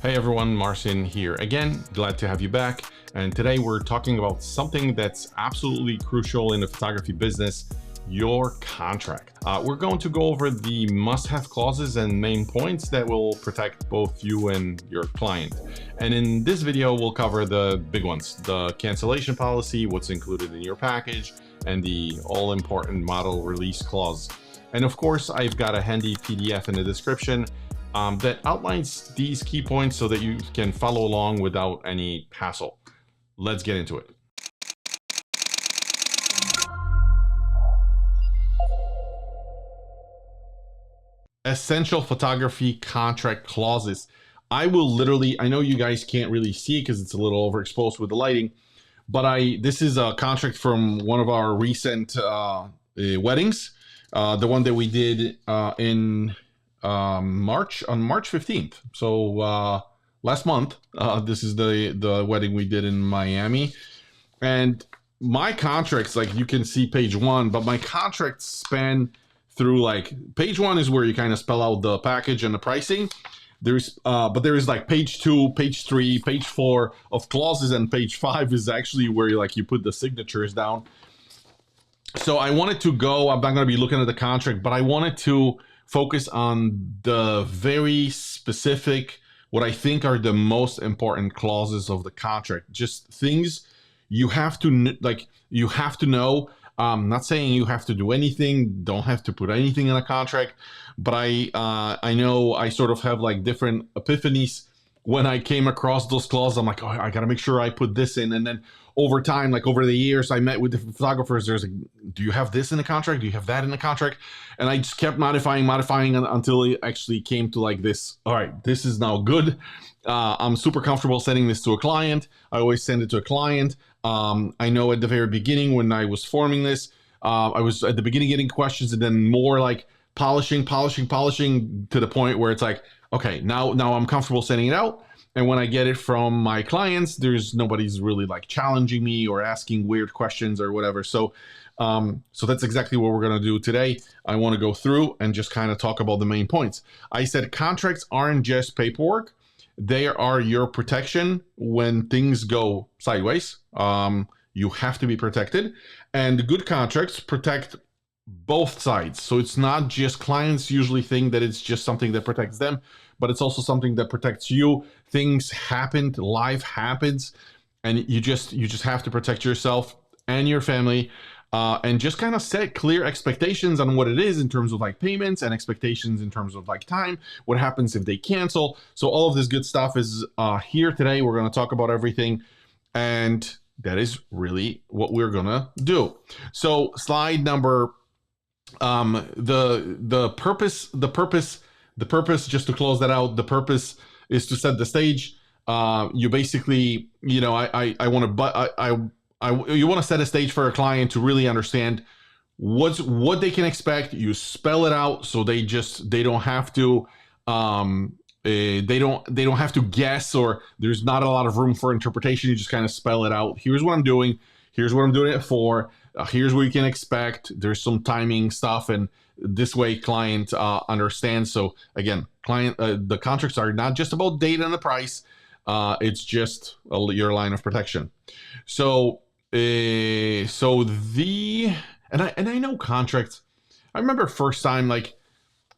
Hey everyone, Marcin here again. Glad to have you back. And today we're talking about something that's absolutely crucial in the photography business, your contract. We're going to go over the must-have clauses and main points that will protect both you and your client. And in this video, we'll cover the big ones, the cancellation policy, what's included in your package, and the all-important model release clause. And of course, I've got a handy PDF in the description that outlines these key points so that you can follow along without any hassle. Let's get into it. Essential photography contract clauses. I know you guys can't really see because it's a little overexposed with the lighting, but this is a contract from one of our recent weddings, the one that we did in on March 15th. So last month, this is the wedding we did in Miami. And my contracts, like you can see page 1, but my contracts span through, like, page 1 is where you kind of spell out the package and the pricing. But there is like page 2, page 3, page 4 of clauses, and page 5 is actually where you put the signatures down. So I wanted to go, I'm not going to be looking at the contract, but I wanted to focus on the very specific, what I think are the most important clauses of the contract. Just things you have to know. I'm not saying you have to do anything, don't have to put anything in a contract, but I know I sort of have like different epiphanies when I came across those clauses. I'm like, oh, I gotta make sure I put this in. And then over time, like over the years, I met with different photographers. There's like, do you have this in the contract? Do you have that in the contract? And I just kept modifying until it actually came to like this. All right, this is now good. I'm super comfortable sending this to a client. I always send it to a client. I know at the very beginning when I was forming this, I was at the beginning getting questions and then more like polishing to the point where it's like, okay, now I'm comfortable sending it out. And when I get it from my clients, nobody's really like challenging me or asking weird questions or whatever. So that's exactly what we're going to do today. I want to go through and just kind of talk about the main points. I said contracts aren't just paperwork. They are your protection when things go sideways. You have to be protected, and good contracts protect both sides. So it's not just clients usually think that it's just something that protects them, but it's also something that protects you. Things happen, life happens, and you just have to protect yourself and your family, and just kind of set clear expectations on what it is in terms of like payments and expectations in terms of like time, what happens if they cancel. So all of this good stuff is here today. We're going to talk about everything, and that is really what we're going to do. So slide number, the purpose, just to close that out, the purpose is to set the stage. You basically, you want to set a stage for a client to really understand what they can expect. You spell it out so they don't have to they don't have to guess, or there's not a lot of room for interpretation. You just kind of spell it out. Here's what I'm doing. Here's what I'm doing it for. Here's what you can expect. There's some timing stuff, and this way client understands. So again, the contracts are not just about date and the price. It's just your line of protection. So I know contracts. I remember first time, like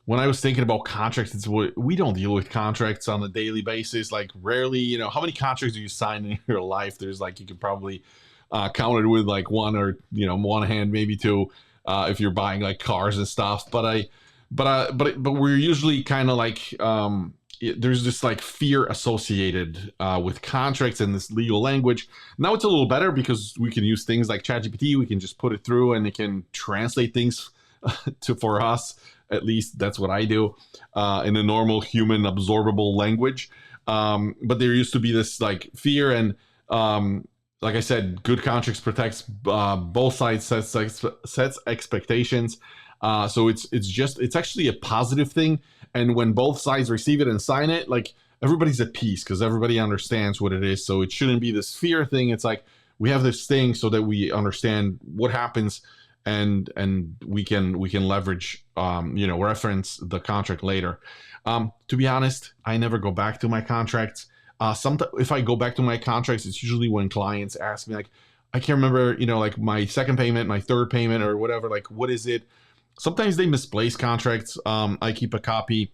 when I was thinking about contracts, we don't deal with contracts on a daily basis. Like rarely, how many contracts do you sign in your life? There's like, you can probably count it with like one or, one hand, maybe two, if you're buying like cars and stuff. But we're usually kind of like, there's this like fear associated with contracts and this legal language. Now it's a little better because we can use things like ChatGPT. We can just put it through and it can translate things for us. At least that's what I do in a normal human absorbable language. But there used to be this like fear, and like I said, good contracts protects both sides, sets expectations. So it's actually a positive thing. And when both sides receive it and sign it, like everybody's at peace because everybody understands what it is. So it shouldn't be this fear thing. It's like we have this thing so that we understand what happens and we can leverage, reference the contract later. To be honest, I never go back to my contracts. Sometimes if I go back to my contracts, it's usually when clients ask me like, I can't remember, like my second payment, my third payment, or whatever. Like, what is it? Sometimes they misplace contracts. I keep a copy,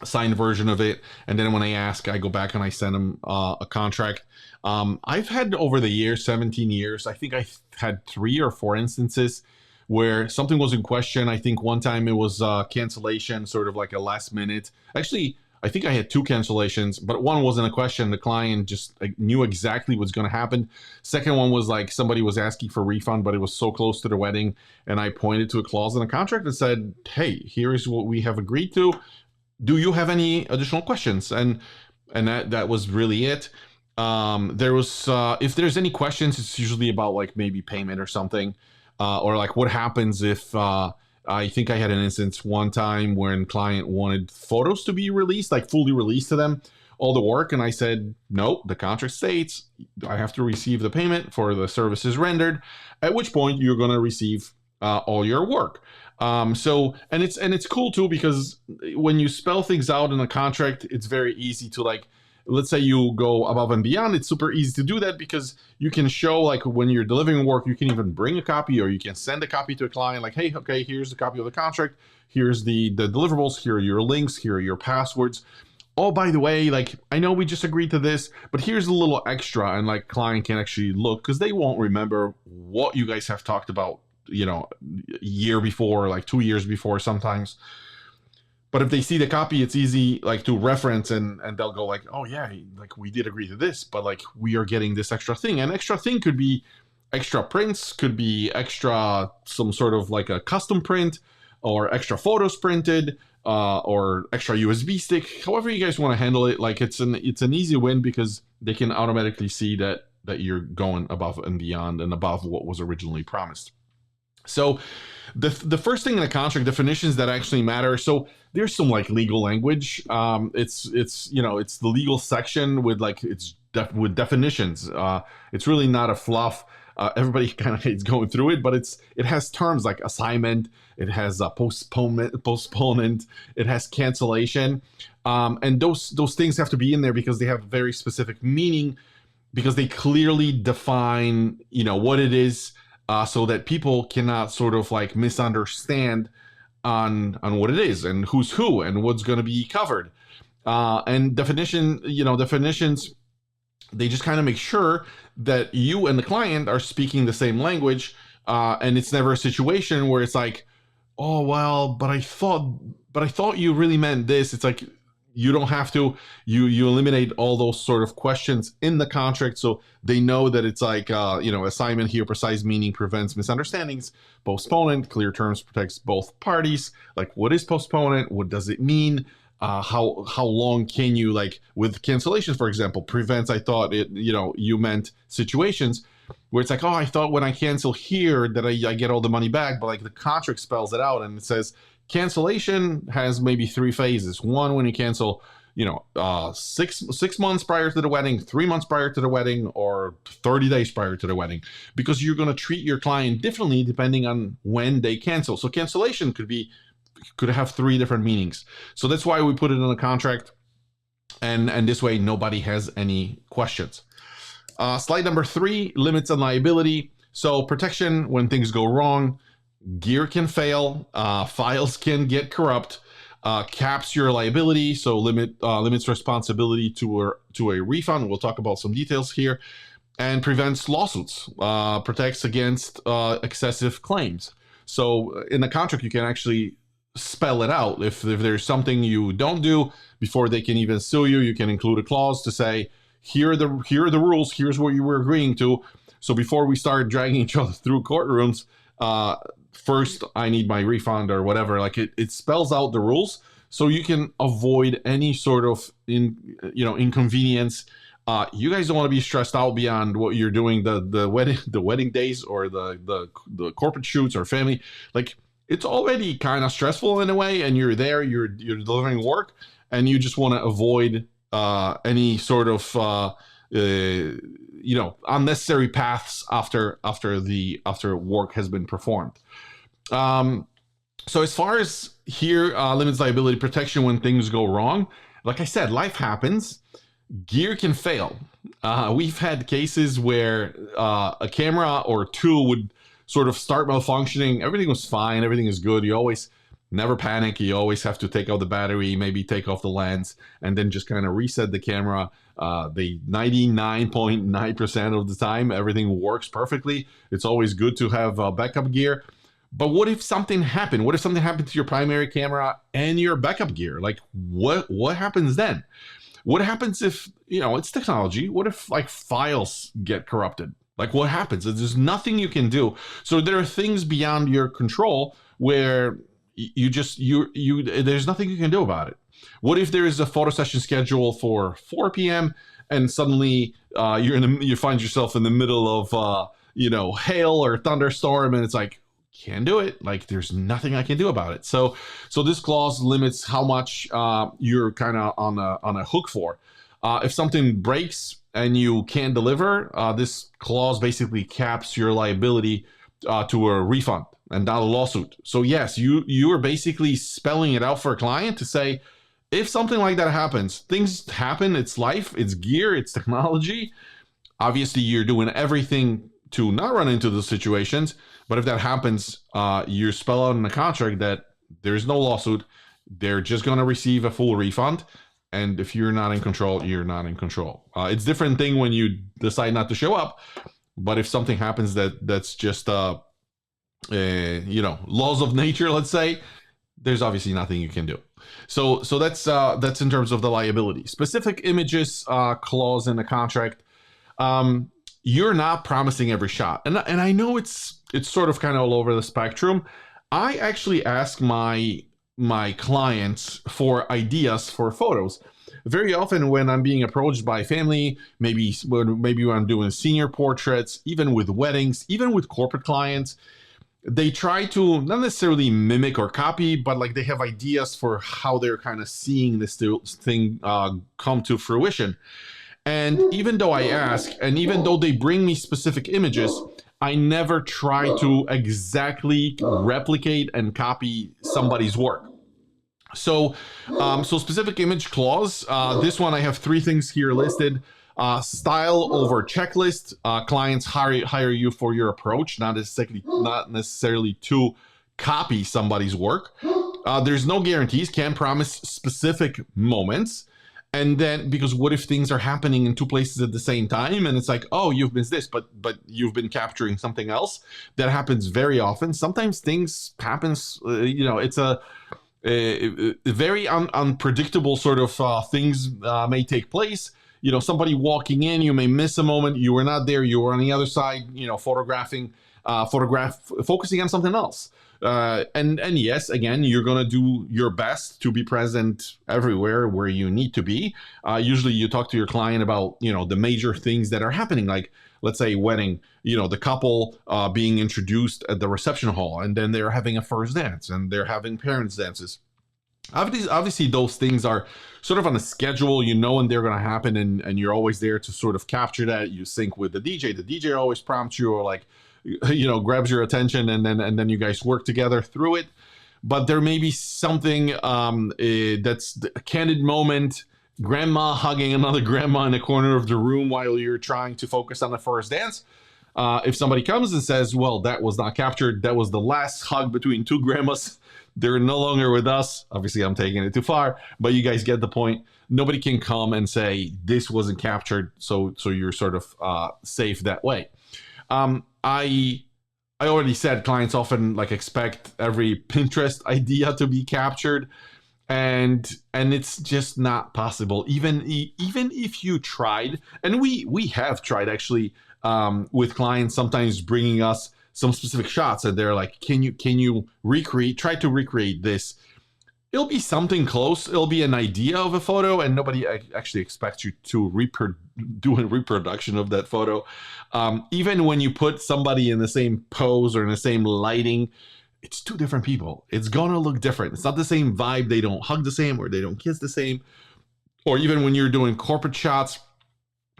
signed version of it, and then when they ask, I go back and I send them a contract. I've had over the years, 17 years, I think I had 3 or 4 instances where something was in question. I think one time it was cancellation, sort of like a last minute. Actually, I think I had 2 cancellations, but one wasn't a question. The client just knew exactly what's going to happen. Second one was like somebody was asking for refund, but it was so close to the wedding, and I pointed to a clause in the contract that said, "Hey, here is what we have agreed to. Do you have any additional questions?" And that was really it. There was if there's any questions, it's usually about like maybe payment or something, or like what happens if I think I had an instance one time when client wanted photos to be released, like fully released to them, all the work, and I said, no, the contract states I have to receive the payment for the services rendered, at which point you're going to receive all your work. So it's cool too, because when you spell things out in a contract, it's very easy to, like, let's say you go above and beyond, it's super easy to do that because you can show, like, when you're delivering work, you can even bring a copy, or you can send a copy to a client, like, hey, okay, here's the copy of the contract, here's the deliverables, here are your links, here are your passwords. Oh, by the way, like, I know we just agreed to this, but here's a little extra, and like client can actually look, because they won't remember what you guys have talked about, year before, like 2 years before sometimes. But if they see the copy, it's easy, like, to reference, and they'll go like, oh yeah, like we did agree to this, but like we are getting this extra thing. And extra thing could be extra prints, could be extra, some sort of like a custom print, or extra photos printed, or extra USB stick, however you guys want to handle it. Like, it's an easy win, because they can automatically see that you're going above and beyond and above what was originally promised. So the first thing in the contract, definitions that actually matter. So there's some like legal language. It's the legal section with like with definitions. It's really not a fluff. Everybody kind of hates going through it, but it has terms like assignment, it has postponement, it has cancellation, and those things have to be in there because they have very specific meaning, because they clearly define what it is. So that people cannot sort of like misunderstand on what it is and who's who and what's going to be covered. And definitions, they just kind of make sure that you and the client are speaking the same language, and it's never a situation where it's like, oh well, but I thought you really meant this. It's like, you don't have to. You eliminate all those sort of questions in the contract, so they know that it's like, assignment here, precise meaning prevents misunderstandings. Postponement, clear terms, protects both parties. Like, what is postponement? What does it mean? How long can you, like with cancellation, for example, prevents, I thought it, you meant situations where it's like, oh, I thought when I cancel here that I get all the money back, but like the contract spells it out and it says, cancellation has maybe 3 phases. One, when you cancel, 6 months prior to the wedding, 3 months prior to the wedding, or 30 days prior to the wedding, because you're going to treat your client differently depending on when they cancel. So cancellation could have 3 different meanings. So that's why we put it in a contract, and this way nobody has any questions. Slide number 3, limits and liability. So protection when things go wrong. Gear can fail, files can get corrupt, caps your liability, so limits responsibility to a refund. We'll talk about some details here, and prevents lawsuits, protects against excessive claims. So in the contract, you can actually spell it out. If there's something you don't do before they can even sue you, you can include a clause to say, here are the rules, here's what you were agreeing to. So before we start dragging each other through courtrooms, first I need my refund or whatever. Like, it spells out the rules so you can avoid any sort of inconvenience. You guys don't want to be stressed out beyond what you're doing the wedding days, or the corporate shoots or family. Like, it's already kind of stressful in a way, and you're delivering work, and you just want to avoid any sort of unnecessary paths after work has been performed. So as far as here limits liability protection when things go wrong, like I said, life happens. Gear can fail. We've had cases where a camera or two would sort of start malfunctioning. Everything was fine. Everything is good. You always never panic. You always have to take out the battery, maybe take off the lens, and then just kind of reset the camera. The 99.9% of the time, everything works perfectly. It's always good to have backup gear. But what if something happened? What if something happened to your primary camera and your backup gear? Like, what happens then? What happens if, it's technology? What if like files get corrupted? Like, what happens? There's nothing you can do. So there are things beyond your control where there's nothing you can do about it. What if there is a photo session scheduled for 4 p.m. and suddenly you find yourself in the middle of hail or thunderstorm, and it's like, can't do it. Like, there's nothing I can do about it. So this clause limits how much you're kind of on a hook for. If something breaks and you can't deliver, this clause basically caps your liability to a refund and not a lawsuit. So yes, you are basically spelling it out for a client to say, if something like that happens, things happen. It's life, it's gear, it's technology. Obviously, you're doing everything to not run into those situations. But if that happens, you spell out in the contract that there's no lawsuit. They're just going to receive a full refund. And if you're not in control, you're not in control. It's a different thing when you decide not to show up. But if something happens that's just, laws of nature, let's say, there's obviously nothing you can do. So that's in terms of the liability. Specific images clause in the contract. You're not promising every shot. And I know it's sort of kind of all over the spectrum. I actually ask my clients for ideas for photos. Very often when I'm being approached by family, maybe when I'm doing senior portraits, even with weddings, even with corporate clients, they try to not necessarily mimic or copy, but like they have ideas for how they're kind of seeing this thing come to fruition. And even though I ask, and even though they bring me specific images, I never try to exactly replicate and copy somebody's work. So specific image clause, this one I have 3 things here listed. Style over checklist. Clients hire you for your approach, not necessarily to copy somebody's work. There's no guarantees, can't promise specific moments. And then, because what if things are happening in 2 places at the same time, and it's like, oh, you've missed this, but you've been capturing something else. That happens very often. Sometimes things happens. It's a very unpredictable sort of things may take place. Somebody walking in, you may miss a moment. You were not there. You were on the other side. Focusing on something else. And yes, again, you're going to do your best to be present everywhere where you need to be. Usually you talk to your client about, the major things that are happening, like, let's say wedding, the couple being introduced at the reception hall, and then they're having a first dance and they're having parents' dances. Obviously, those things are sort of on a schedule, when they're going to happen, and you're always there to sort of capture that. You sync with the DJ. The DJ always prompts you, or like, grabs your attention, and then you guys work together through it. But there may be something that's a candid moment, grandma hugging another grandma in the corner of the room while you're trying to focus on the first dance. If somebody comes and says, well, that was not captured, that was the last hug between 2 grandmas, they're no longer with us. Obviously, I'm taking it too far, but you guys get the point. Nobody can come and say this wasn't captured, so you're sort of safe that way. I already said clients often expect every Pinterest idea to be captured, and it's just not possible. Even if you tried, and we have tried actually with clients, sometimes bringing us some specific shots, and they're like, can you try to recreate this? It'll be something close. It'll be an idea of a photo, and nobody actually expects you to do a reproduction of that photo. Even when you put somebody in the same pose or in the same lighting, it's 2 different people. It's gonna look different. It's not the same vibe. They don't hug the same, or they don't kiss the same. Or even when you're doing corporate shots,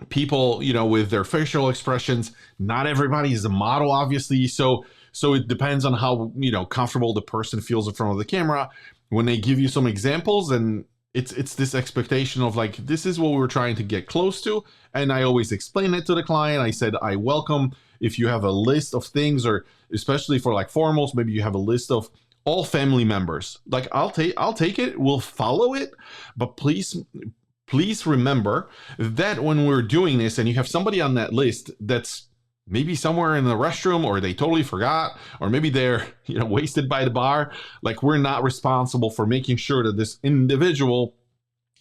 people, with their facial expressions. Not everybody is a model, obviously. So it depends on how, comfortable the person feels in front of the camera. When they give you some examples, and it's this expectation of like, this is what we're trying to get close to. And I always explain it to the client. I said, I welcome if you have a list of things, or especially for like formals, maybe you have a list of all family members. Like, I'll take it, we'll follow it, but please remember that when we're doing this and you have somebody on that list that's maybe somewhere in the restroom, or they totally forgot, or maybe they're wasted by the bar, like, we're not responsible for making sure that this individual,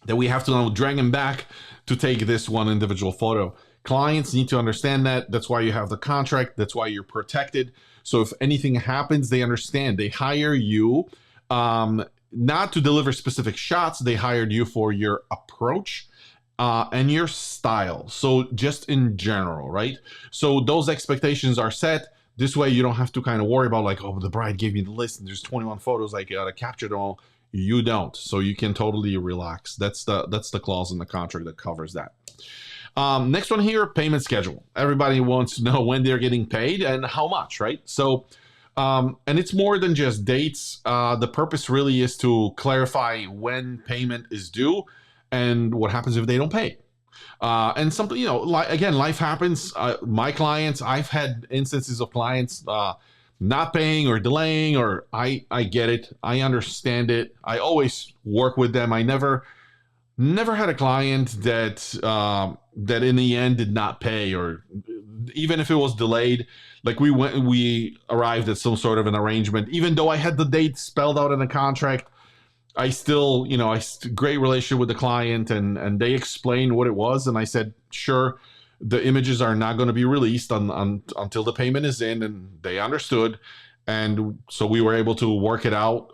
that we have to now drag him back to take this one individual photo. Clients need to understand that. That's why you have the contract. That's why you're protected. So if anything happens, they understand. They hire you not to deliver specific shots. They hired you for your approach and your style. So just in general, right? So those expectations are set. This way you don't have to kind of worry about like, oh, the bride gave me the list and there's 21 photos, I gotta capture them all. You don't. So you can totally relax. That's the clause in the contract that covers that. Next one here, payment schedule. Everybody wants to know when they're getting paid and how much, right? So, and it's more than just dates. The purpose really is to clarify when payment is due and what happens if they don't pay. And something, again, life happens. My clients, I've had instances of clients not paying or delaying, or I get it. I understand it. I always work with them. I never had a client that in the end did not pay, or even if it was delayed, like we arrived at some sort of an arrangement. Even though I had the date spelled out in the contract, I still, great relationship with the client, and they explained what it was, and I said, sure, the images are not going to be released until the payment is in, and they understood, and so we were able to work it out.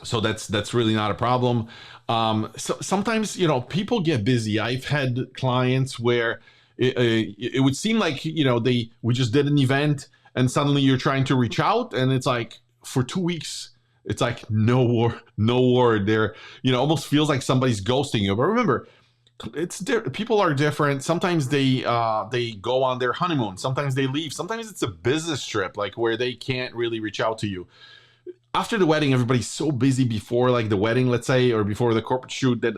So that's really not a problem. So sometimes, people get busy. I've had clients where it would seem like, we just did an event and suddenly you're trying to reach out, and it's like for 2 weeks, it's like no word there. Almost feels like somebody's ghosting you. But remember, people are different. Sometimes they go on their honeymoon. Sometimes they leave. Sometimes it's a business trip, like where they can't really reach out to you. After the wedding, everybody's so busy before like the wedding, let's say, or before the corporate shoot, that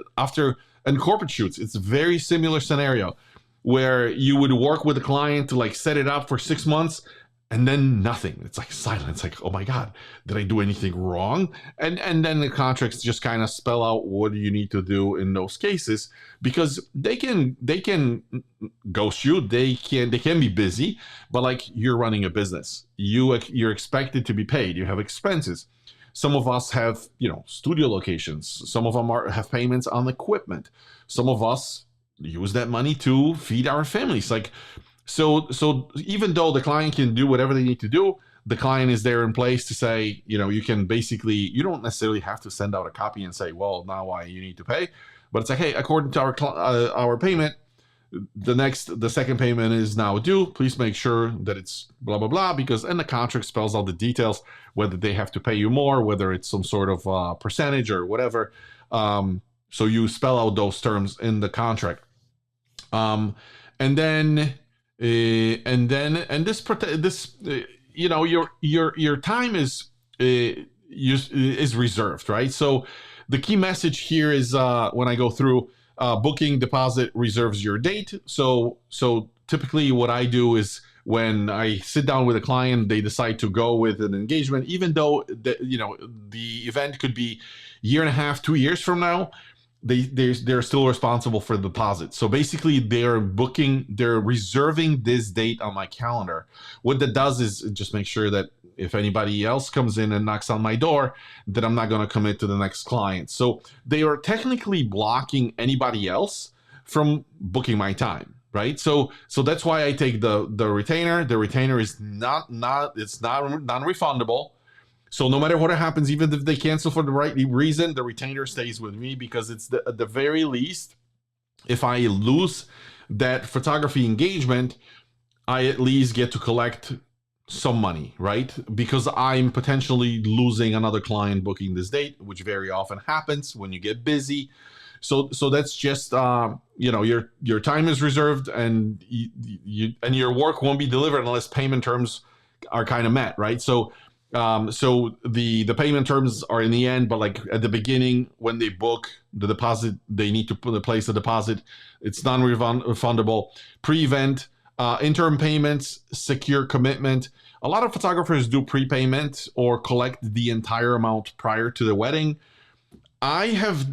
and corporate shoots, it's a very similar scenario where you would work with a client to like set it up for 6 months, and then nothing. It's like silence. Like, oh my God, did I do anything wrong? And then the contracts just kind of spell out what do you need to do in those cases, because they can ghost you. They can be busy, but like, you're running a business. You're expected to be paid. You have expenses. Some of us have, studio locations. Some of them have payments on equipment. Some of us use that money to feed our families. Like, so even though the client can do whatever they need to do, the client is there in place to say, you can basically, you don't necessarily have to send out a copy and say, well, now why you need to pay, but it's like, hey, according to our payment, the second payment is now due. Please make sure that it's blah blah blah, because and the contract spells out the details, whether they have to pay you more, whether it's some sort of percentage or whatever. So you spell out those terms in the contract, and then. And this your time is reserved, right? So the key message here is when I go through booking deposit reserves your date. So typically what I do is when I sit down with a client, they decide to go with an engagement, even though the event could be 1.5 to 2 years from now. They're still responsible for the deposit. So basically they're reserving this date on my calendar. What that does is just make sure that if anybody else comes in and knocks on my door, that I'm not going to commit to the next client. So they are technically blocking anybody else from booking my time, right? So that's why I take the retainer. The retainer is it's non-refundable. So no matter what happens, even if they cancel for the right reason, the retainer stays with me, because it's at the very least, if I lose that photography engagement, I at least get to collect some money, right? Because I'm potentially losing another client booking this date, which very often happens when you get busy. So that's just your time is reserved, and and your work won't be delivered unless payment terms are kind of met, right? So the payment terms are in the end, but like at the beginning when they book the deposit, they need to place a deposit. It's non-refundable. Pre-event, interim payments, secure commitment. A lot of photographers do prepayment or collect the entire amount prior to the wedding. I have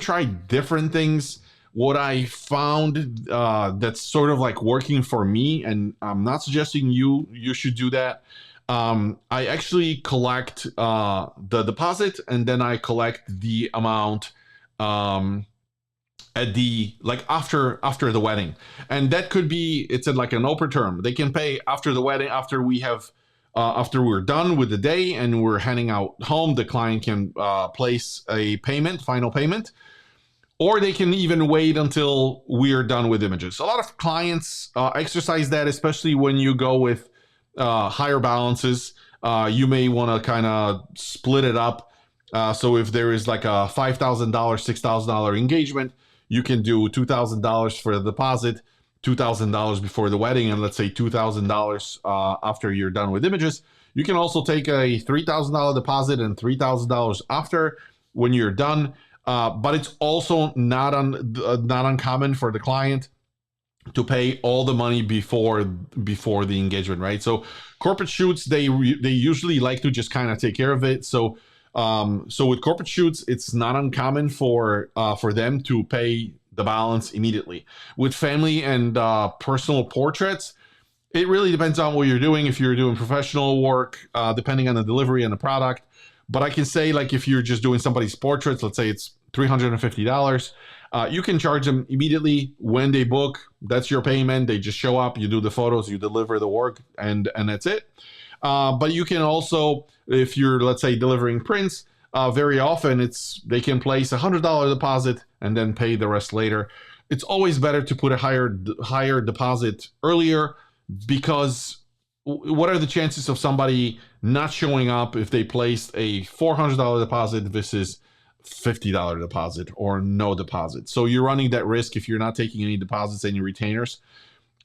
tried different things. What I found that's sort of like working for me, and I'm not suggesting you should do that. I actually collect the deposit, and then I collect the amount at the like after the wedding, and that could be it's like an open term. They can pay after the wedding, after we're done with the day and we're heading out home. The client can place a payment, final payment, or they can even wait until we're done with images. A lot of clients exercise that, especially when you go with higher balances. You may want to kind of split it up. So if there is like a $5,000, $6,000 engagement, you can do $2,000 for the deposit, $2,000 before the wedding, and let's say $2,000 after you're done with images. You can also take a $3,000 deposit and $3,000 after when you're done. But it's also not uncommon for the client to pay all the money before the engagement, right? So corporate shoots, they usually like to just kind of take care of it. So with corporate shoots, it's not uncommon for them to pay the balance immediately. With family and personal portraits, it really depends on what you're doing. If you're doing professional work, depending on the delivery and the product. But I can say, like, if you're just doing somebody's portraits, let's say it's $350, you can charge them immediately when they book. That's your payment. They just show up, you do the photos, you deliver the work, and that's it. But you can also, if you're, let's say, delivering prints, very often they can place $100 deposit and then pay the rest later. It's always better to put a higher deposit earlier, because what are the chances of somebody not showing up if they placed a $400 deposit versus $50 deposit or no deposit? So you're running that risk if you're not taking any deposits, any retainers,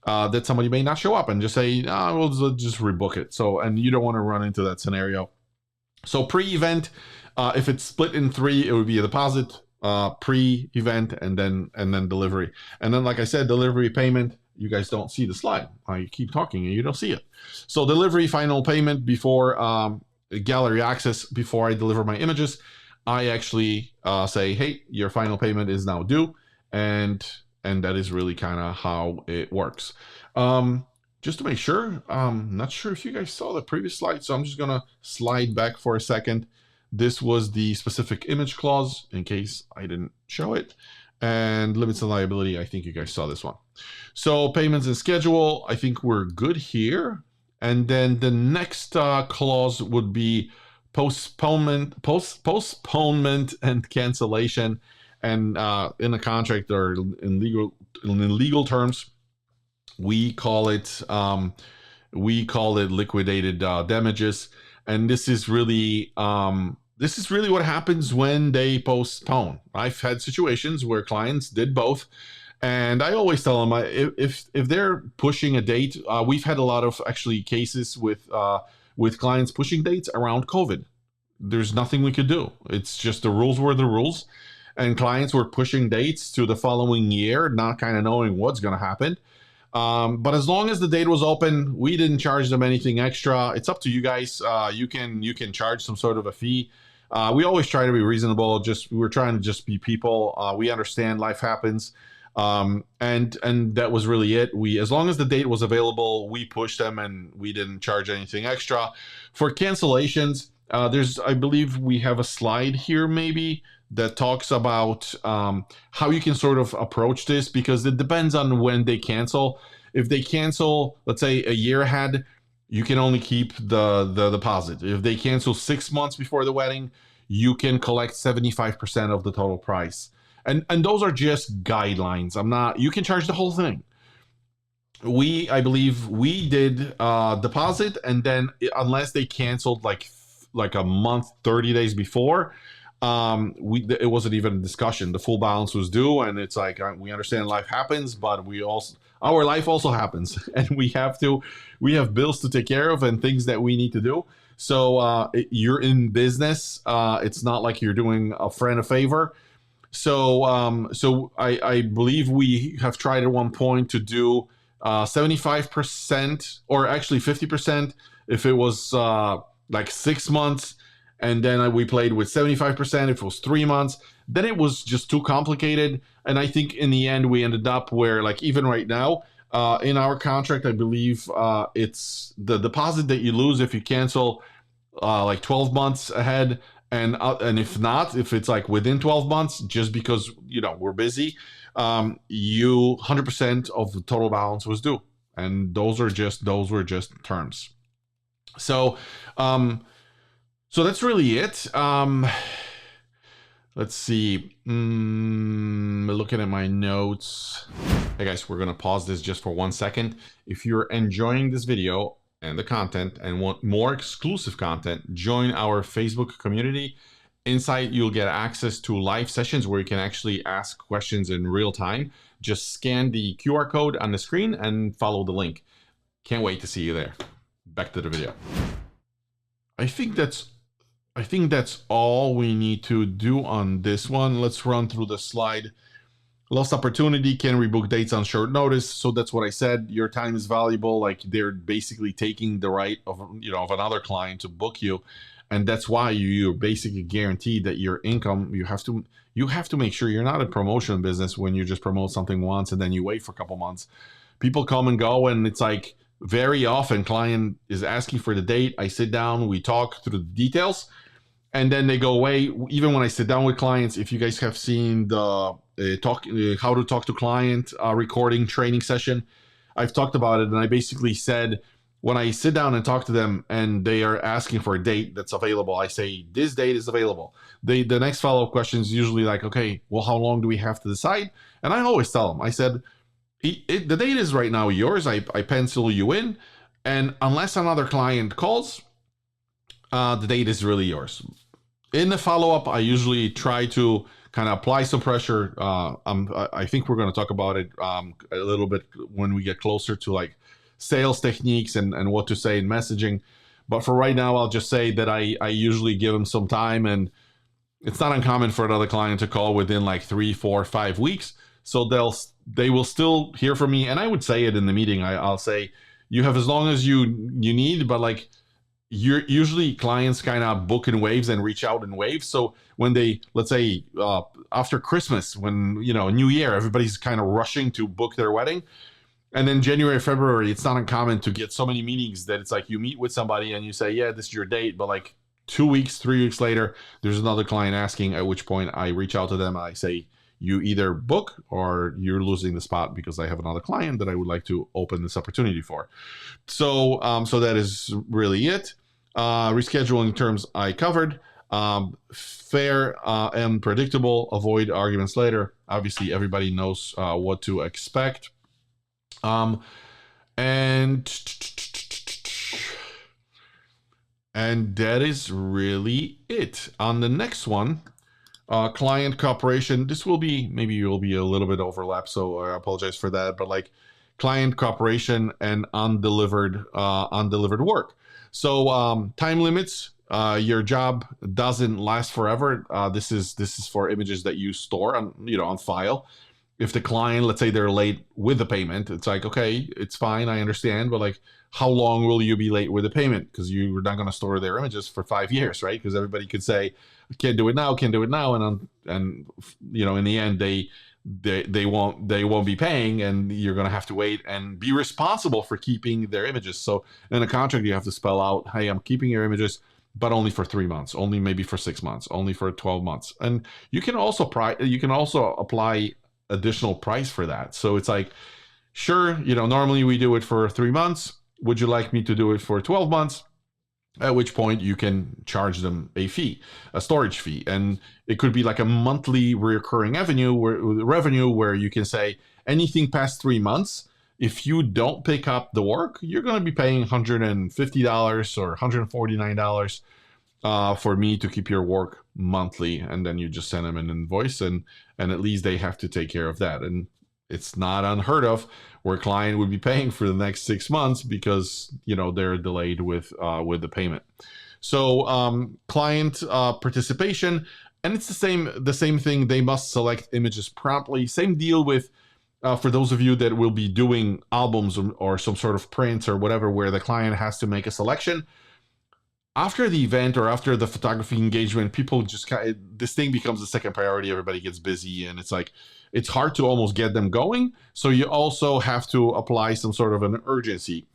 that somebody may not show up and just say, we'll just rebook it. So, and you don't want to run into that scenario. So pre-event, if it's split in three, it would be a deposit, pre-event, and then delivery. And then, like I said, delivery payment. You guys don't see the slide. I keep talking and you don't see it. So delivery, final payment before gallery access, before I deliver my images. I actually say, hey, your final payment is now due, and that is really kind of how it works. Just to make sure, I'm not sure if you guys saw the previous slide, so I'm just gonna slide back for a second. This was the specific image clause in case I didn't show it, and limits and liability. I think you guys saw this one. So payments and schedule, I think we're good here. And then the next clause would be postponement and cancellation, and in a contract or in legal terms, we call it liquidated damages. And this is really what happens when they postpone. I've had situations where clients did both. And I always tell them, if they're pushing a date, we've had a lot of actually cases with clients pushing dates around COVID. There's nothing we could do. It's just the rules were the rules, and clients were pushing dates to the following year, not kind of knowing what's going to happen. But as long as the date was open, we didn't charge them anything extra. It's up to you guys. You can charge some sort of a fee. We always try to be reasonable. We're trying to just be people. We understand life happens. And that was really it. As long as the date was available, we pushed them and we didn't charge anything extra. For cancellations, I believe we have a slide here maybe that talks about how you can sort of approach this, because it depends on when they cancel. If they cancel, let's say a year ahead, you can only keep the deposit. If they cancel 6 months before the wedding, you can collect 75% of the total price. And those are just guidelines. You can charge the whole thing. I believe we did deposit, and then unless they canceled like a month, 30 days before, it wasn't even a discussion. The full balance was due, and it's like we understand life happens, but our life also happens, and we have bills to take care of and things that we need to do. So you're in business. It's not like you're doing a friend a favor. So I believe we have tried at one point to do 75%, or actually 50% if it was like 6 months, and then we played with 75% if it was 3 months. Then it was just too complicated, and I think in the end we ended up where, like, even right now in our contract, I believe it's the deposit that you lose if you cancel like 12 months ahead, and if it's like within 12 months, just because we're busy, you 100% of the total balance was due, and those were just terms. So so that's really it. Let's see. Looking at my notes. Hey guys, we're gonna pause this just for 1 second. If you're enjoying this video and the content and want more exclusive content, join our Facebook community. Inside, you'll get access to live sessions where you can actually ask questions in real time. Just scan the QR code on the screen and follow the link. Can't wait to see you there. Back to the video. I think that's all we need to do on this one. Let's run through the slide. Lost opportunity, can rebook dates on short notice. So that's what I said. Your time is valuable. Like, they're basically taking the right of another client to book you, and that's why you're basically guaranteed that your income. You have to make sure you're not a promotion business when you just promote something once and then you wait for a couple months. People come and go, and it's like very often client is asking for the date. I sit down, we talk through the details, and then they go away. Even when I sit down with clients, if you guys have seen the how to talk to client recording training session, I've talked about it, and I basically said, when I sit down and talk to them and they are asking for a date that's available, I say, this date is available. The next follow-up question is usually like, okay, well, how long do we have to decide? And I always tell them, I said, the date is right now yours. I pencil you in, and unless another client calls, the date is really yours. In the follow-up, I usually try to kind of apply some pressure. I think we're going to talk about it a little bit when we get closer to like sales techniques and what to say in messaging. But for right now, I'll just say that I usually give them some time, and it's not uncommon for another client to call within like 3, 4, 5 weeks. So they will still hear from me, and I would say it in the meeting. I'll say, you have as long as you need, but like, you're usually clients kind of book in waves and reach out in waves. So when they, let's say after Christmas, when New Year, everybody's kind of rushing to book their wedding, and then January, February, it's not uncommon to get so many meetings that it's like you meet with somebody and you say, yeah, this is your date, but like 2 weeks, 3 weeks later, there's another client asking, at which point I reach out to them and I say, you either book or you're losing the spot because I have another client that I would like to open this opportunity for. So so that is really it. Rescheduling terms I covered. Fair and predictable. Avoid arguments later. Obviously, everybody knows what to expect. And that is really it. On the next one, client cooperation. This will be, maybe will be a little bit overlap, so I apologize for that. But like, client cooperation and undelivered work. So time limits. Your job doesn't last forever. This is for images that you store on file. If the client, let's say they're late with the payment, it's like, okay, it's fine, I understand, but like, how long will you be late with the payment? Because you're not going to store their images for 5 years, right? Because everybody could say, can't do it now, and in the end they won't be paying, and you're going to have to wait and be responsible for keeping their images. So in a contract, you have to spell out, hey, I'm keeping your images, but only for 3 months, only maybe for 6 months, only for 12 months. And you can also apply additional price for that. So it's like, sure, normally we do it for 3 months. Would you like me to do it for 12 months? At which point you can charge them a fee, a storage fee. And it could be like a monthly recurring revenue where you can say, anything past 3 months, if you don't pick up the work, you're going to be paying $150 or $149. for me to keep your work monthly, and then you just send them an invoice, and at least they have to take care of that. And it's not unheard of where a client would be paying for the next 6 months because they're delayed with the payment. So client participation, and it's the same thing. They must select images promptly. Same deal with for those of you that will be doing albums or some sort of prints or whatever, where the client has to make a selection. After the event or after the photography engagement, people just this thing becomes a second priority. Everybody gets busy, and it's hard to almost get them going. So you also have to apply some sort of an urgency.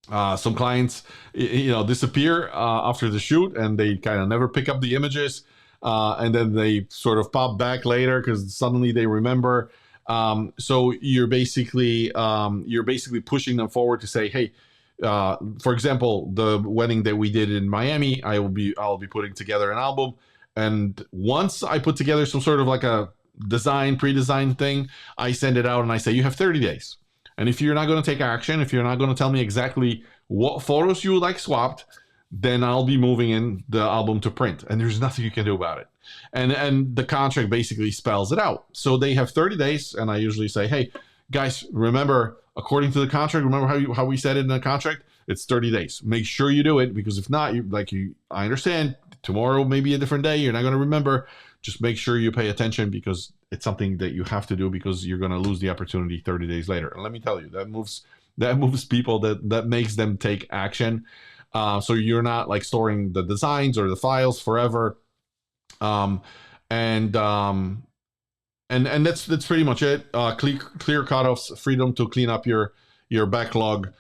Some clients, disappear after the shoot, and they kind of never pick up the images, and then they sort of pop back later because suddenly they remember. So you're basically pushing them forward to say, hey. For example, the wedding that we did in Miami, I'll be putting together an album, and once I put together some sort of like a pre-designed thing, I send it out and I say, you have 30 days. And if you're not going to take action, if you're not going to tell me exactly what photos you would like swapped, then I'll be moving in the album to print, and there's nothing you can do about it. And the contract basically spells it out. So they have 30 days, and I usually say, hey, guys, remember, according to the contract, remember how we said it in the contract? It's 30 days. Make sure you do it, because if not, I understand, tomorrow may be a different day. You're not going to remember. Just make sure you pay attention, because it's something that you have to do, because you're going to lose the opportunity 30 days later. And let me tell you, that moves people, that makes them take action. So you're not like storing the designs or the files forever. And that's pretty much it. Clear cutoffs, freedom to clean up your backlog.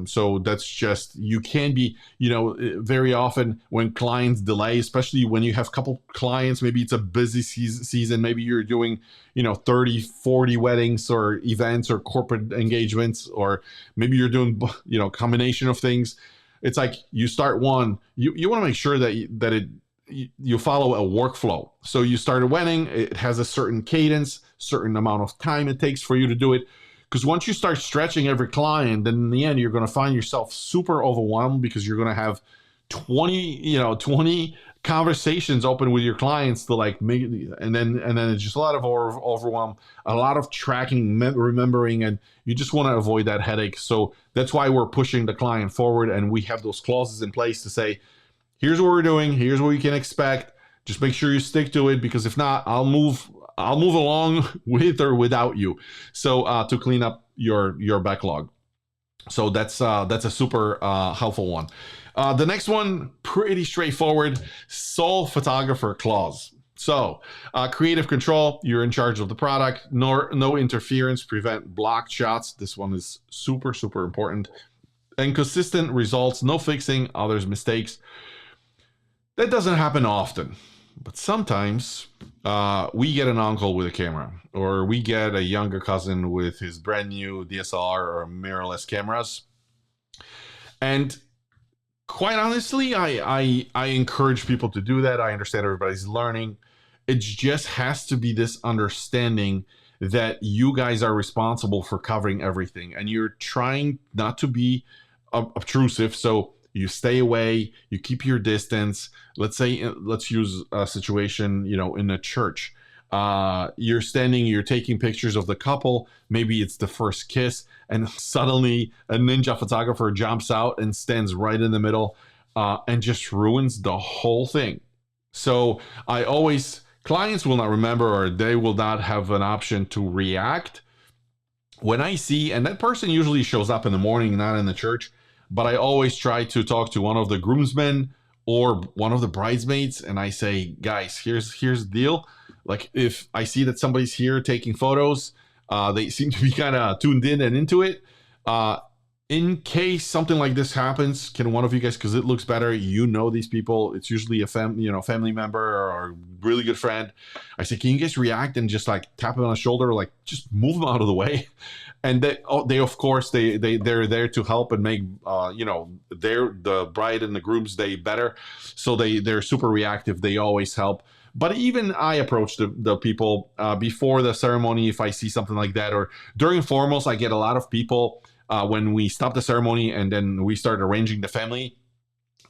So that's just, you can be, very often when clients delay, especially when you have a couple clients, maybe it's a busy season, maybe you're doing, 30, 40 weddings or events or corporate engagements, or maybe you're doing, combination of things. It's like you start one, you want to make sure that you follow a workflow. So you start a wedding, it has a certain cadence, certain amount of time it takes for you to do it. Because once you start stretching every client, then in the end, you're going to find yourself super overwhelmed, because you're going to have 20 conversations open with your clients to like make, and then it's just a lot of overwhelm, a lot of tracking, remembering, and you just want to avoid that headache. So that's why we're pushing the client forward, and we have those clauses in place to say, here's what we're doing, here's what you can expect. Just make sure you stick to it, because if not, I'll move along with or without you. So to clean up your backlog. So that's a super helpful one. The next one, pretty straightforward, sole photographer clause. So creative control, you're in charge of the product. No interference, prevent blocked shots. This one is super, super important. And consistent results, no fixing others' mistakes. That doesn't happen often, but sometimes we get an uncle with a camera, or we get a younger cousin with his brand new DSLR or mirrorless cameras. And quite honestly, I encourage people to do that. I understand everybody's learning. It just has to be this understanding that you guys are responsible for covering everything, and you're trying not to be obtrusive. So you stay away, you keep your distance. Let's use a situation, in a church. You're taking pictures of the couple. Maybe it's the first kiss, and suddenly a ninja photographer jumps out and stands right in the middle, and just ruins the whole thing. So clients will not remember, or they will not have an option to react when I see, and that person usually shows up in the morning, not in the church. But I always try to talk to one of the groomsmen or one of the bridesmaids, and I say, guys, here's the deal. Like, if I see that somebody's here taking photos, they seem to be kind of tuned in and into it. In case something like this happens, can one of you guys, because it looks better, these people, it's usually a family member or a really good friend. I say, can you guys react and just like tap them on the shoulder, like just move them out of the way? And they of course they're there to help and make the bride and the groom's day better. So they're super reactive. They always help. But even I approach the people before the ceremony if I see something like that, or during formals. I get a lot of people when we stop the ceremony and then we start arranging the family.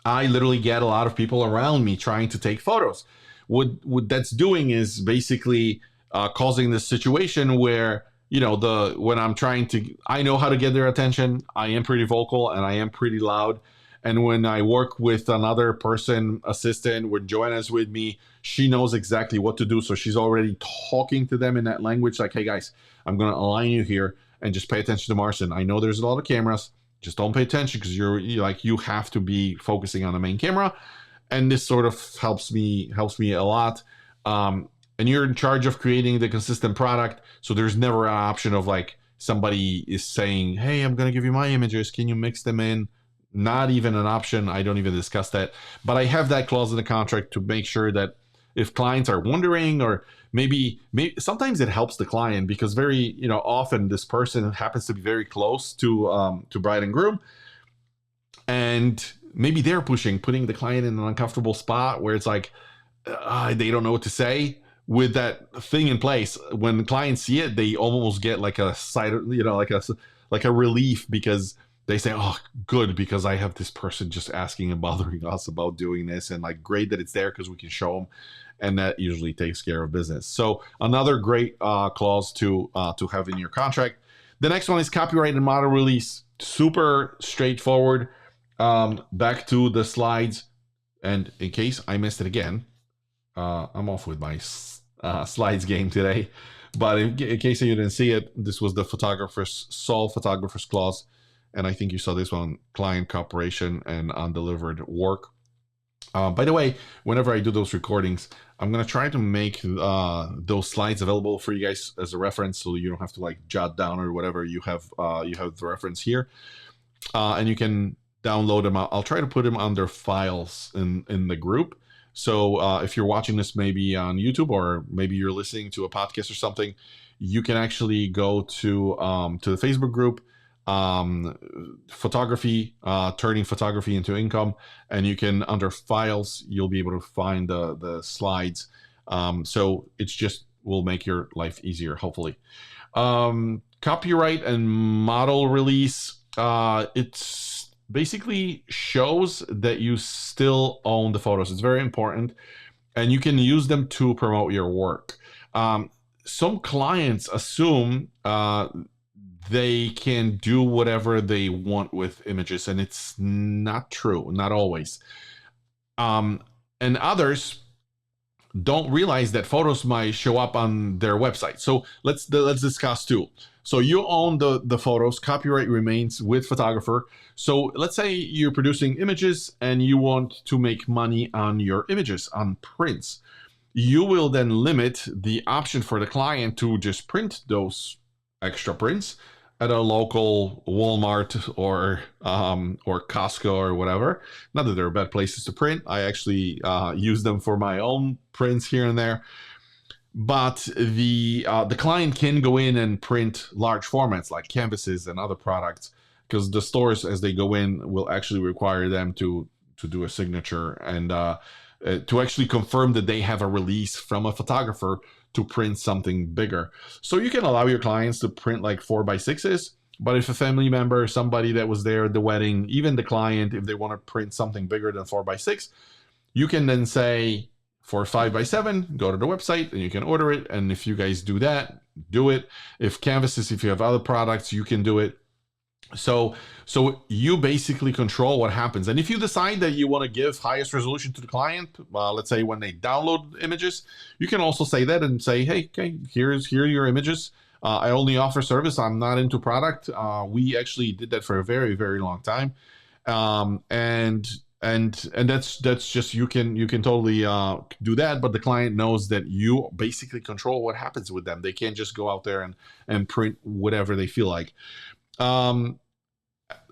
I literally get a lot of people around me trying to take photos. What that's doing is basically causing this situation where, you know, when I'm trying to, I know how to get their attention. I am pretty vocal and I am pretty loud. And when I work with another person, assistant, when Joanna's with me, she knows exactly what to do. So she's already talking to them in that language, like, hey guys, I'm going to align you here and just pay attention to Marcin. I know there's a lot of cameras. Just don't pay attention because you have to be focusing on the main camera. And this sort of helps me a lot. And you're in charge of creating the consistent product. So there's never an option of like somebody is saying, hey, I'm going to give you my images. Can you mix them in? Not even an option. I don't even discuss that. But I have that clause in the contract to make sure that if clients are wondering, or maybe sometimes it helps the client because very, often this person happens to be very close to bride and groom. And maybe they're putting the client in an uncomfortable spot where it's like, they don't know what to say. With that thing in place, when clients see it, they almost get like a side, like a relief because they say, oh, good, because I have this person just asking and bothering us about doing this, and like great that it's there because we can show them, and that usually takes care of business. So another great clause to have in your contract. The next one is copyright and model release. Super straightforward. Back to the slides, and in case I missed it again, I'm off with my slides game today, but in case you didn't see it, this was the sole photographer's clause, and I think you saw this one, client cooperation and undelivered work. By the way, whenever I do those recordings, I'm going to try to make those slides available for you guys as a reference, so you don't have to like jot down or whatever. You have the reference here, and you can download them. I'll try to put them under files in the group. So if you're watching this maybe on YouTube, or maybe you're listening to a podcast or something, you can actually go to the Facebook group, photography, turning photography into income, and you can, under files, you'll be able to find the slides. So it's just will make your life easier, hopefully. Copyright and model release. It's basically shows that you still own the photos. It's very important, and you can use them to promote your work. Some clients assume they can do whatever they want with images, and it's not true, not always. And others don't realize that photos might show up on their website. So let's discuss too. So you own the photos, copyright remains with photographer. So let's say you're producing images and you want to make money on your images, on prints. You will then limit the option for the client to just print those extra prints at a local Walmart or Costco or whatever. Not that they're bad places to print. I actually use them for my own prints here and there. But the client can go in and print large formats like canvases and other products, because the stores, as they go in, will actually require them to do a signature and to actually confirm that they have a release from a photographer to print something bigger. So you can allow your clients to print like 4x6s, but if a family member, somebody that was there at the wedding, even the client, if they want to print something bigger than 4x6, you can then say, for 5x7, go to the website and you can order it. And if you guys do that, do it. If canvases, if you have other products, you can do it. So you basically control what happens. And if you decide that you want to give highest resolution to the client, let's say when they download images, you can also say that and say, hey, okay, here are your images. I only offer service. I'm not into product. We actually did that for a very, very long time. And that's just, you can totally do that, but the client knows that you basically control what happens with them. They can't just go out there and print whatever they feel like.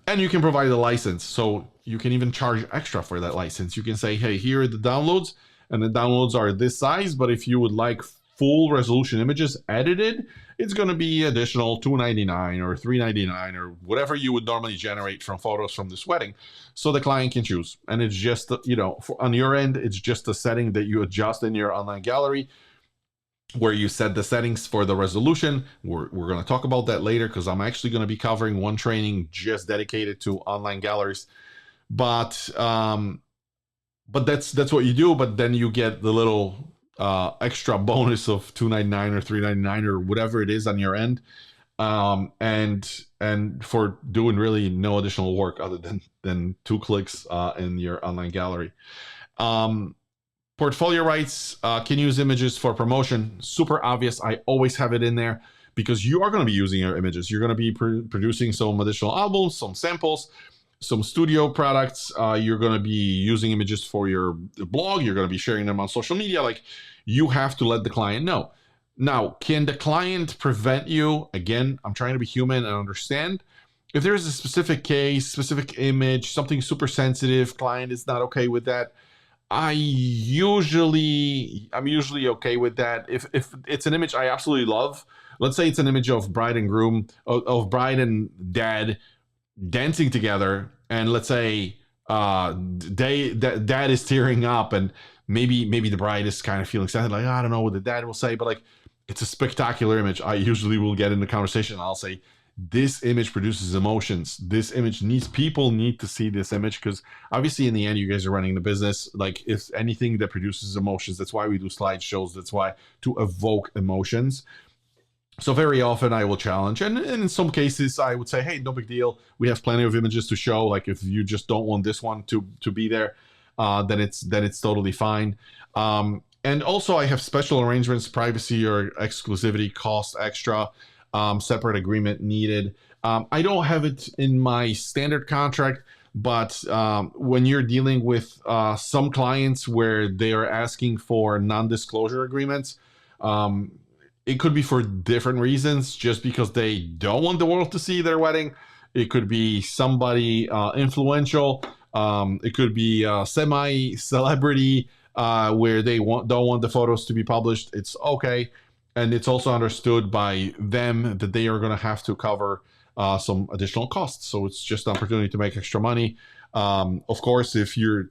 And you can provide a license, so you can even charge extra for that license. You can say, hey, here are the downloads, and the downloads are this size, but if you would like full resolution images edited, it's going to be additional $2.99 or $3.99 or whatever you would normally generate from photos from this wedding, so the client can choose. And it's just, on your end, it's just a setting that you adjust in your online gallery, where you set the settings for the resolution. We're going to talk about that later, because I'm actually going to be covering one training just dedicated to online galleries. But but that's what you do. But then you get the little extra bonus of $2.99 or $3.99 or whatever it is on your end, and for doing really no additional work other than 2 clicks in your online gallery. Um, Portfolio rights can use images for promotion. Super obvious. I always have it in there because you are going to be using your images. You're going to be producing some additional albums, some samples, some studio products. You're going to be using images for your blog. You're going to be sharing them on social media. Like, you have to let the client know. Now, can the client prevent you? Again, I'm trying to be human and understand. If there's a specific case, specific image, something super sensitive, client is not okay with that, I'm usually okay with that. If it's an image I absolutely love, let's say it's an image of bride and groom, of bride and dad dancing together, and let's say dad is tearing up, and maybe the bride is kind of feeling sad, like, I don't know what the dad will say, but like, it's a spectacular image. I usually will get in the conversation. I'll say, this image produces emotions. This image people need to see this image, because obviously in the end you guys are running the business. Like, if anything that produces emotions, that's why we do slideshows. That's why, to evoke emotions. So very often I will challenge, and in some cases I would say, hey, no big deal. We have plenty of images to show. Like, if you just don't want this one to be there, then it's totally fine. And also I have special arrangements, privacy or exclusivity, cost extra, separate agreement needed. I don't have it in my standard contract, but when you're dealing with some clients where they are asking for non-disclosure agreements, it could be for different reasons, just because they don't want the world to see their wedding. It could be somebody influential. It could be a semi-celebrity where they don't want the photos to be published. It's okay. And it's also understood by them that they are going to have to cover some additional costs. So it's just an opportunity to make extra money. Of course, if you're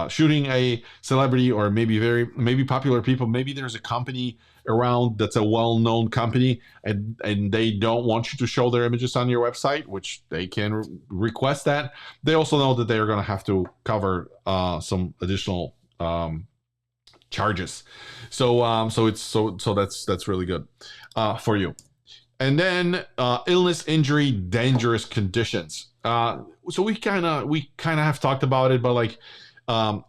shooting a celebrity, or maybe popular people, maybe there's a company around that's a well-known company, and they don't want you to show their images on your website, which they can request that. They also know that they are going to have to cover some additional charges. So that's really good for you. And then illness, injury, dangerous conditions. So we kind of have talked about it, but like,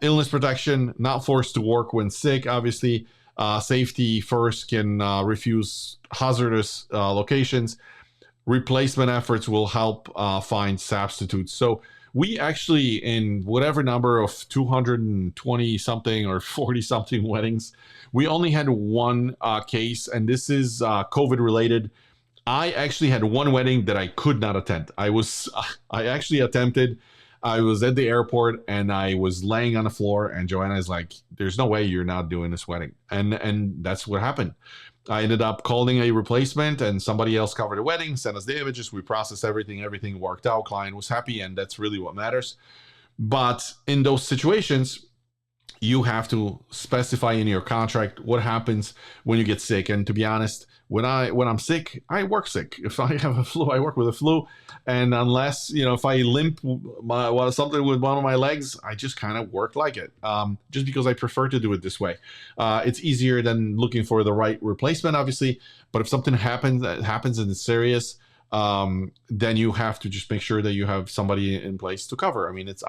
illness protection, not forced to work when sick, obviously. Safety first, can refuse hazardous locations. Replacement efforts will help find substitutes. So we actually, in whatever number of 220 something or 40 something weddings, we only had one case, and this is COVID related. I actually had one wedding that I could not attend. I actually attempted. I was at the airport and I was laying on the floor, and Joanna is like, there's no way you're not doing this wedding. And that's what happened. I ended up calling a replacement, and somebody else covered the wedding, sent us the images, we processed everything worked out, client was happy, and that's really what matters. But in those situations, you have to specify in your contract what happens when you get sick. And to be honest, when I'm sick, I work sick. If I have a flu, I work with a flu. And unless, if I limp something with one of my legs, I just kind of work like it, just because I prefer to do it this way. It's easier than looking for the right replacement, obviously. But if something happens and it's serious, then you have to just make sure that you have somebody in place to cover. I mean, it's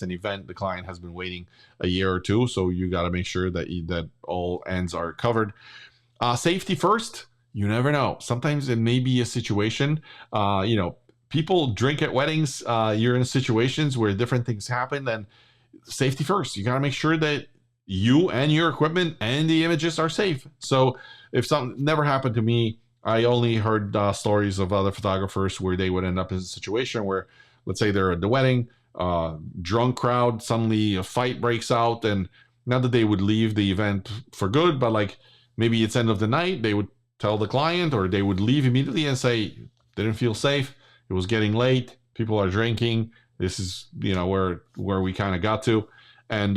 an event. The client has been waiting a year or two, so you got to make sure that all ends are covered. Safety first. You never know. Sometimes it may be a situation, people drink at weddings. You're in situations where different things happen. Then safety first. You got to make sure that you and your equipment and the images are safe. So if something never happened to me, I only heard stories of other photographers where they would end up in a situation where, let's say they're at the wedding, drunk crowd, suddenly a fight breaks out, and not that they would leave the event for good, but like, maybe it's end of the night, they would tell the client, or they would leave immediately and say, didn't feel safe. It was getting late. People are drinking. This is, where we kind of got to, and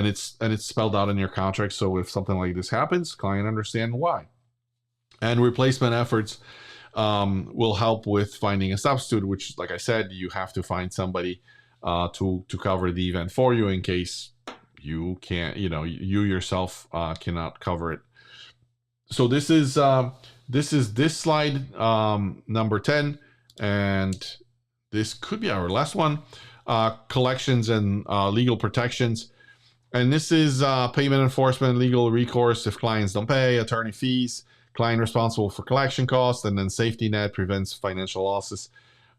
it's spelled out in your contract. So if something like this happens, client understand why. And replacement efforts will help with finding a substitute, which, like I said, you have to find somebody to cover the event for you in case you can't, you know, you yourself cannot cover it. So this is this slide number 10, and this could be our last one. Collections and legal protections. And this is payment enforcement, legal recourse if clients don't pay, attorney fees, client responsible for collection costs, and then safety net prevents financial losses.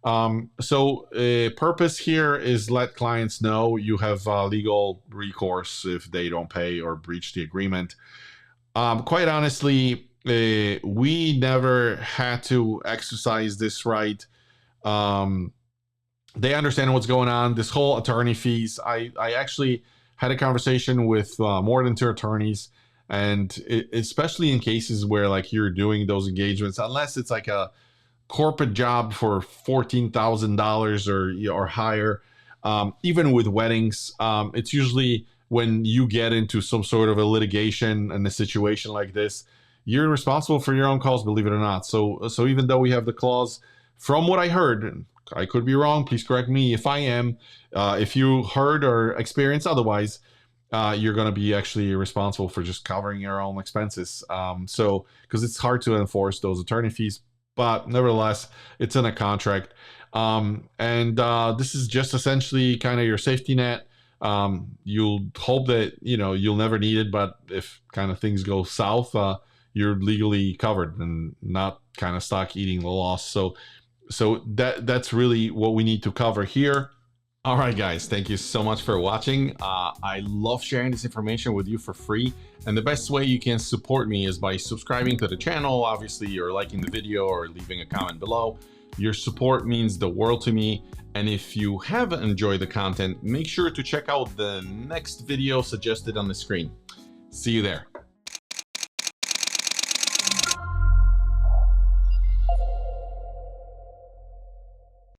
Purpose here is let clients know you have legal recourse if they don't pay or breach the agreement. Quite honestly, we never had to exercise this right. They understand what's going on. This whole attorney fees, I actually had a conversation with more than 2 attorneys, and especially in cases where like you're doing those engagements, unless it's like a corporate job for $14,000 or higher, even with weddings, it's usually when you get into some sort of a litigation and a situation like this, you're responsible for your own costs, believe it or not. So even though we have the clause, from what I heard, I could be wrong, please correct me if I am. If you heard or experienced otherwise, you're going to be actually responsible for just covering your own expenses. Because it's hard to enforce those attorney fees, but nevertheless, it's in a contract. This is just essentially kind of your safety net. You'll hope that, you know, you'll never need it, but if kind of things go south, you're legally covered and not kind of stuck eating the loss. So that's really what we need to cover here. All right, guys, thank you so much for watching. I love sharing this information with you for free. And the best way you can support me is by subscribing to the channel, obviously, or liking the video or leaving a comment below. Your support means the world to me. And if you have enjoyed the content, make sure to check out the next video suggested on the screen. See you there.